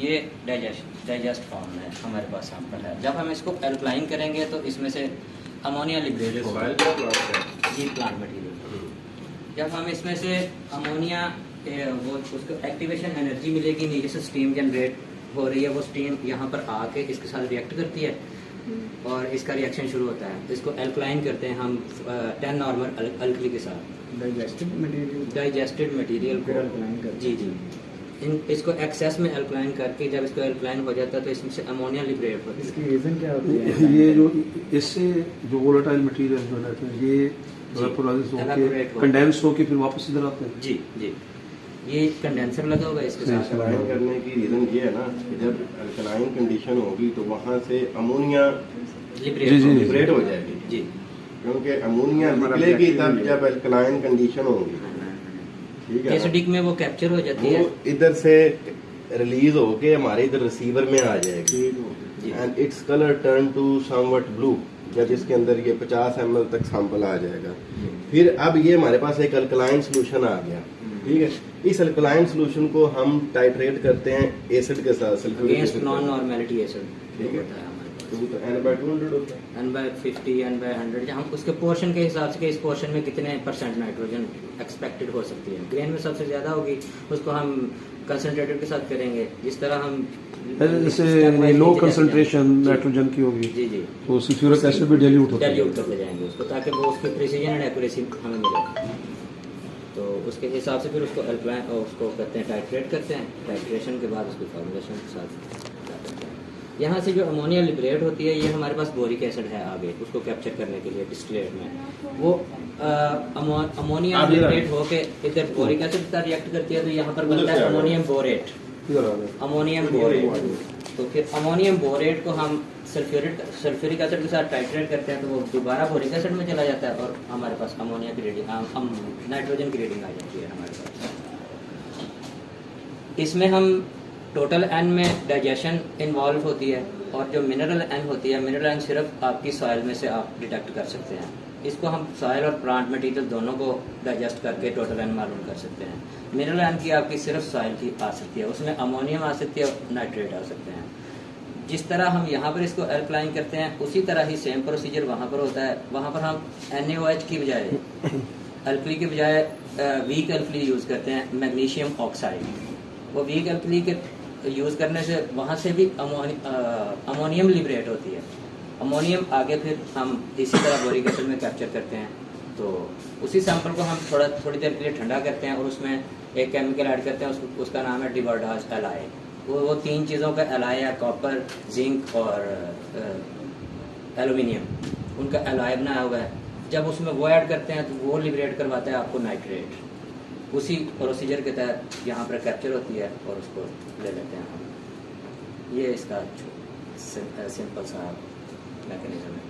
ये digest form है हमारे पास सैंपल है। जब हम इसको एल्कलाइन करेंगे तो इसमें से अमोनिया लिबरेट होगा, ये प्लांट मटेरियल। जब हम इसमें से अमोनिया वो उसको एक्टिवेशन एनर्जी मिलेगी, नीचे से स्टीम जनरेट हो रही है, वो स्टीम यहाँ पर आके इसके साथ रिएक्ट करती है और इसका रिएक्शन शुरू होता है। इसको एल्कलाइन करते हैं हम 10 नॉर्मल अल्कली के साथ। डाइजेस्टेड मटेरियल को एल्कलाइन करते जी जी इसको एक्सेस में एल्कलाइन करके जब इसको एल्कलाइन हो जाता है तो इसमें से अमोनिया लिबरेट होती है। इसकी रीजन क्या होती है? ये जो इससे जो वोलेटाइल मटेरियल जो रहते हैं ये कंडेंस होके फिर वापस इधर आते हैं। जी जी ये कंडेंसर लगा होगा इसके साथ। अल्कलाइन करने की रीजन ये है ना कि जब अल्कलाइन कंडीशन होगी तो वहाँ से अमोनिया लिबरेट हो जाएगी जी, क्योंकि अमोनिया निकलेगी तब जब अल्कलाइन कंडीशन होगी, ठीक है। एसिडिक में वो कैप्चर हो जाती है, वो इधर से रिलीज होके हमारे इधर रिसीवर में आ जाएगी and its colour turn to somewhat blue. जब इसके अंदर ये 50 ml तक सैंपल आ जाएगा, फिर अब ये हमारे पास एक अल्कलाइन सोल्यूशन आ गया, ठीक है। इस अल्कलाइन सोल्यूशन को हम टाइट्रेट करते हैं एसिड के साथ, sulphuric acid, non normality acid, ठीक है। होता है हमारे पास तो N/200 होता है, N/50 N/100। हम उसके पोर्शन के हिसाब से कि इस पोर्शन में कितने % नाइट्रोजन एक्सपेक्टेड हो सकती है। ग्रेन में सबसे ज्यादा होगी, उसको हम कंसंट्रेटेड के साथ करेंगे। जिस तरह हम जैसे लो कंसंट्रेशन नाइट्रोजन की होगी जी जी तो सल्फ्यूरिक एसिड भी डाइल्यूट होता है, डाइल्यूट करते जाएंगे उसको, ताकि वो उसकी प्रिसीजन एंड एक्यूरेसी हमें मिले। तो उसके हिसाब से फिर उसको एल्कलाइन उसको करते हैं, टाइट्रेट करते हैं। टाइट्रेशन के बाद उसकी फॉर्मुलेशन के साथ करते हैं। यहाँ से जो अमोनिया लिबरेट होती है ये हमारे पास बोरिक एसिड है आगे उसको कैप्चर करने के लिए डिस्टिलेट में। वो अमोनिया लिबरेट होके इधर बोरिक एसिड के साथ रिएक्ट करती है तो यहाँ पर बनता है अमोनियम बोरेट। अमोनियम बोरेट, तो फिर अमोनियम बोरेट को हम सल्फ्यूरिक एसिड के साथ टाइट्रेट करते हैं तो वो दोबारा बोरिक एसिड में चला जाता है और हमारे पास अमोनिया की रीडिंग नाइट्रोजन की रीडिंग आ जाती है हमारे पास। इसमें हम टोटल एन में डाइजेशन इन्वॉल्व होती है और जो मिनरल एन होती है, मिनरल एन सिर्फ आपकी सॉइल में से आप डिटेक्ट कर सकते हैं। इसको हम सॉइल और प्लांट मटेरियल दोनों को डाइजेस्ट करके टोटल एन मालूम कर सकते हैं। मिनरल एन की आपकी सिर्फ सॉइल की आ सकती है, उसमें अमोनियम आ सकती है और नाइट्रेट आ सकते हैं। जिस तरह हम यहाँ पर इसको एल्कलाइन करते हैं उसी तरह ही सेम प्रोसीजर वहाँ पर होता है। वहाँ पर हम NaOH की बजाय अल्कली की बजाय वीक अल्कली यूज़ करते हैं, मैग्नीशियम ऑक्साइड। वो वीक अल्कली के यूज़ करने से वहाँ से भी अमोनियम लिबरेट होती है। अमोनियम आगे फिर हम इसी तरह बोरिक एसिड में कैप्चर करते हैं। तो उसी सैंपल को हम थोड़ी देर के लिए ठंडा करते हैं और उसमें एक केमिकल ऐड करते हैं, उसका नाम है डिबॉर्डाज एलाई। वो 3 चीज़ों का एलाई है, कॉपर, जिंक और एल्यूमिनियम। उनका एलाई बनाया हुआ है। जब उसमें वो ऐड करते हैं तो वो लिबरेट करवाता है आपको नाइट्रेट। उसी प्रोसीजर के तहत यहाँ पर कैप्चर होती है और उसको ले लेते हैं हम। ये इसका सिंपल सा मैकेनिज्म है।